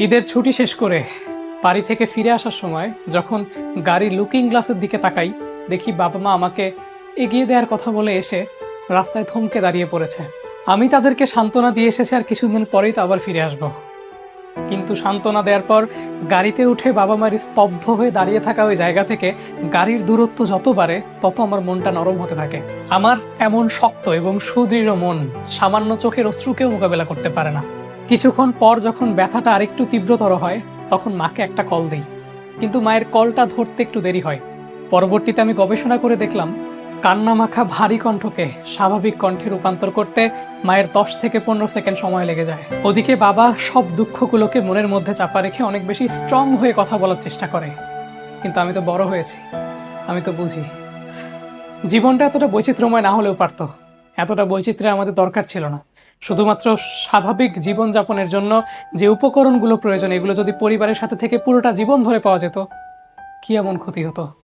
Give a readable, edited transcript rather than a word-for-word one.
ঈদের ছুটি শেষ করে বাড়ি থেকে ফিরে আসার সময় যখন গাড়ির লুকিং গ্লাসের দিকে তাকাই, দেখি বাবা মা আমাকে এগিয়ে দেওয়ার কথা বলে এসে রাস্তায় থমকে দাঁড়িয়ে পড়েছে। আমি তাদেরকে সান্ত্বনা দিয়ে এসেছি আর কিছুদিন পরেই তো আবার ফিরে আসব। কিন্তু সান্ত্বনা দেওয়ার পর গাড়িতে উঠে বাবা মায়ের স্তব্ধ হয়ে দাঁড়িয়ে থাকা ওই জায়গা থেকে গাড়ির দূরত্ব যত বাড়ে তত আমার মনটা নরম হতে থাকে। আমার এমন শক্ত এবং সুদৃঢ় মন সামান্য চোখের অশ্রুকেও মোকাবেলা করতে পারে না। কিছুক্ষণ পর যখন ব্যথাটা আরেকটু তীব্রতর হয় তখন মাকে একটা কল দিই, কিন্তু মায়ের কলটা ধরতে একটু দেরি হয়। পরবর্তীতে আমি গবেষণা করে দেখলাম কান্নামাখা ভারী কণ্ঠকে স্বাভাবিক কণ্ঠে রূপান্তর করতে মায়ের 10 থেকে 15 সেকেন্ড সময় লেগে যায়। ওদিকে বাবা সব দুঃখগুলোকে মনের মধ্যে চাপা রেখে অনেক বেশি স্ট্রং হয়ে কথা বলার চেষ্টা করে। কিন্তু আমি তো বড় হয়েছি, আমি তো বুঝি জীবনটা এতটা বৈচিত্র্যময় না হলেও পারত। এতটা বৈচিত্র্যের আমাদের দরকার ছিল না। শুধুমাত্র স্বাভাবিক জীবনযাপনের জন্য যে উপকরণগুলো প্রয়োজন, এগুলো যদি পরিবারের সাথে থেকে পুরোটা জীবন ধরে পাওয়া যেত, কি এমন ক্ষতি হতো।